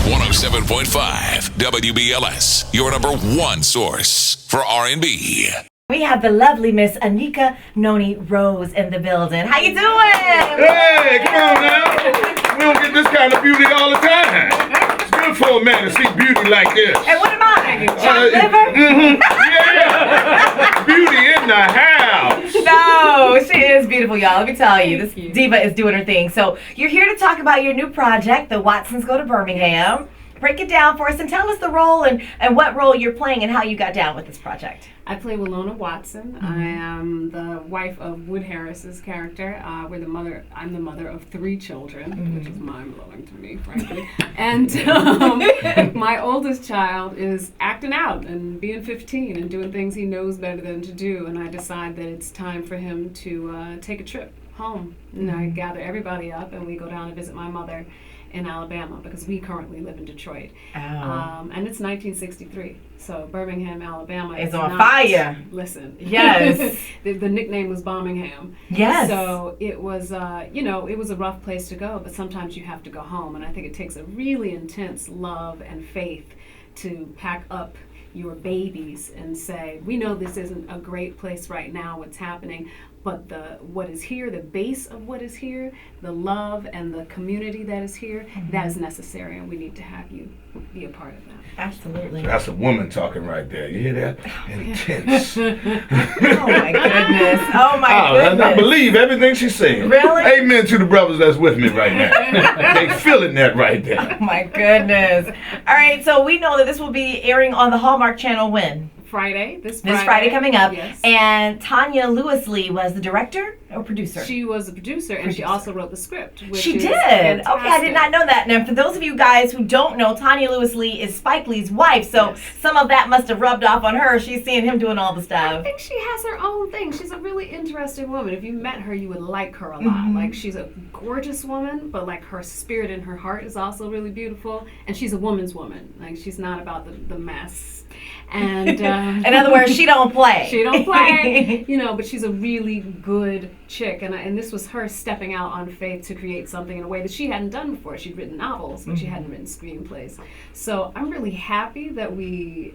107.5 WBLS, your number one source for R&B. We have the lovely Miss Anika Noni Rose in the building. How you doing? Hey, come on now. We don't get this kind of beauty all the time. It's good for a man to see beauty like this. And what am I? Chopped liver? Yeah. Beauty in the house. No, she is beautiful, y'all. Let me tell you, this diva is doing her thing. So you're here to talk about your new project, The Watsons Go to Birmingham. Break it down for us and tell us the role and what role you're playing and how you got down with this project. I play Willona Watson. Mm-hmm. I am the wife of Wood Harris's character. I'm the mother of 3 children, which is mind-blowing to me, frankly. And my oldest child is acting out and being 15 and doing things he knows better than to do. And I decide that it's time for him to take a trip home. And I gather everybody up and we go down to visit my mother in Alabama, because we currently live in Detroit. And it's 1963, so Birmingham, Alabama is on fire. Listen, yes. the nickname was Bombingham. Yes. So it was, it was a rough place to go, but sometimes you have to go home, and I think it takes a really intense love and faith to pack up your babies and say, we know this isn't a great place right now, what's happening, but what is here, the base of what is here, the love and the community that is here, that is necessary, and we need to have you be a part of that. Absolutely. That's a woman talking right there. You hear that? Intense. Oh my goodness. Oh my goodness. I believe everything she's saying. Really? Amen to the brothers that's with me right now. They feeling that right there. Oh my goodness. All right, so we know that this will be airing on the Hallmark Channel when? This Friday coming up. Yes. And Tanya Lewis-Lee was the director or producer? She was a producer, and she also wrote the script. She did. Fantastic. Okay, I did not know that. Now, for those of you guys who don't know, Tanya Lewis-Lee is Spike Lee's wife, so some of that must have rubbed off on her. She's seeing him doing all the stuff. I think she has her own thing. She's a really interesting woman. If you met her, you would like her a lot. Like, she's a gorgeous woman, but like her spirit and her heart is also really beautiful, and she's a woman's woman. Like, she's not about the mess. And in other words, she don't play. She don't play, but she's a really good chick. And this was her stepping out on faith to create something in a way that she hadn't done before. She'd written novels, but she hadn't written screenplays. So I'm really happy that we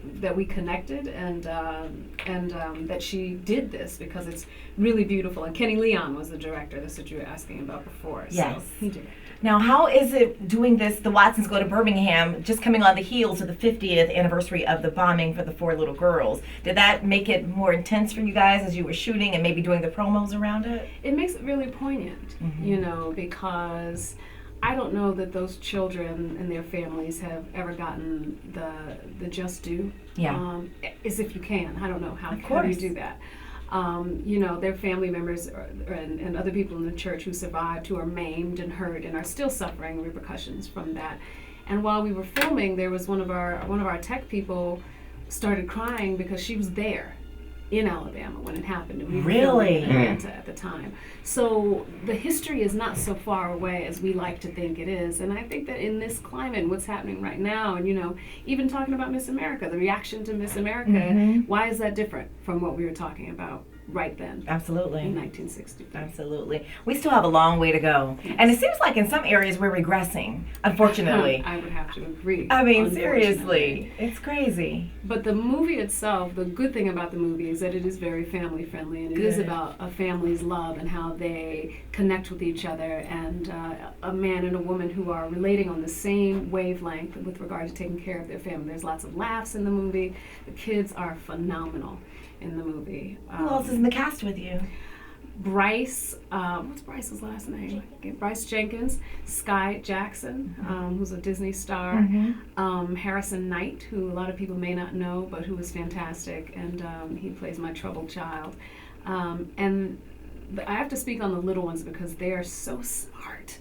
connected and that she did this, because it's really beautiful. And Kenny Leon was the director. That's what you were asking about before. Yes. So he did it. Now, how is it doing this, The Watsons Go to Birmingham, just coming on the heels of the 50th anniversary of the bombing for the 4 little girls? Did that make it more intense for you guys as you were shooting and maybe doing the promos around it? It makes it really poignant, because I don't know that those children and their families have ever gotten the just due. Yeah. As if you can. I don't know how do you do that. Their family members and other people in the church who survived, who are maimed and hurt and are still suffering repercussions from that. And while we were filming, there was one of our tech people started crying because she was there in Alabama when it happened. And we were filming in Atlanta at the time. So the history is not so far away as we like to think it is. And I think that in this climate and what's happening right now, and even talking about Miss America, the reaction to Miss America, why is that different from what we were talking about right then? Absolutely. In 1963. Absolutely. We still have a long way to go. Yes. And it seems like in some areas we're regressing, unfortunately. I would have to agree. I mean, seriously. It's crazy. But the movie itself, the good thing about the movie is that it is very family friendly, and it is about a family's love and how they connect with each other, and a man and a woman who are relating on the same wavelength with regard to taking care of their family. There's lots of laughs in the movie. The kids are phenomenal in the movie. Who else is in the cast with you? Bryce, what's Bryce's last name? Bryce Jenkins, Sky Jackson, who's a Disney star, Harrison Knight, who a lot of people may not know, but who is fantastic, and he plays my troubled child. And I have to speak on the little ones because they are so smart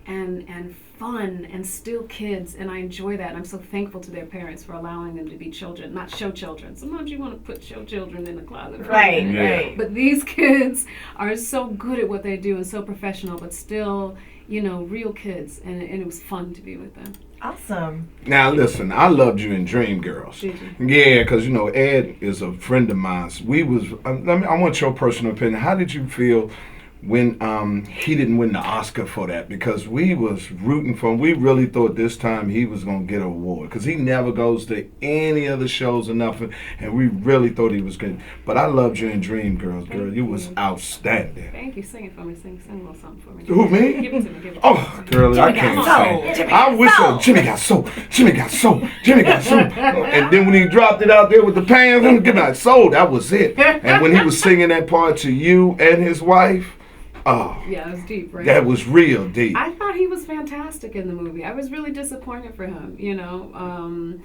and fun and still kids, and I enjoy that. I'm so thankful to their parents for allowing them to be children, not show children. Sometimes you want to put show children in the closet. Right. But these kids are so good at what they do and so professional, but still, real kids, and it was fun to be with them. Awesome. Now listen, I loved you in Dreamgirls. Did you? Yeah, because Ed is a friend of mine. I want your personal opinion. How did you feel when he didn't win the Oscar for that, because we was rooting for him. We really thought this time he was going to get an award, because he never goes to any other shows or nothing, and we really thought he was good. But I loved you in Dreamgirls, girl. You was outstanding. Thank you. Sing it for me. Sing a little something for me. Who, me? Give it to me. Give it to me. Oh, girl, I can't sing. I wish Jimmy got soul. Jimmy got soul. Jimmy got soul. And then when he dropped it out there with the pants, I'm giving that soul. That was it. And when he was singing that part to you and his wife, oh, yeah, it was deep, right? That was real deep. I thought he was fantastic in the movie. I was really disappointed for him, you know.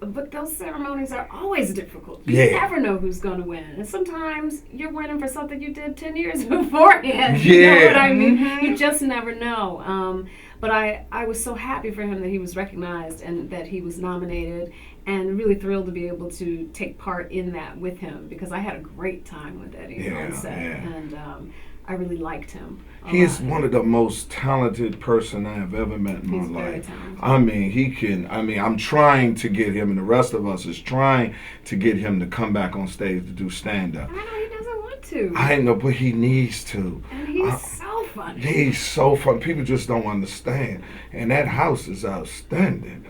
But those ceremonies are always difficult. You never know who's going to win. And sometimes you're winning for something you did 10 years beforehand. Yeah. You know what I mean? You just never know. But I was so happy for him that he was recognized and that he was nominated, and really thrilled to be able to take part in that with him, because I had a great time with Eddie on set. And I really liked him. He is one of the most talented person I have ever met in my life. I mean, I'm trying to get him, and the rest of us is trying to get him to come back on stage to do stand-up. I know he doesn't want to. I know, but he needs to. And he's so funny. He's so fun. People just don't understand. And that house is outstanding.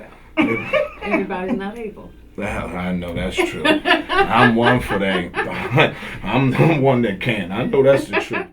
Everybody's not able. Well, I know that's true. I'm one for that. I'm the one that can. I know that's the truth.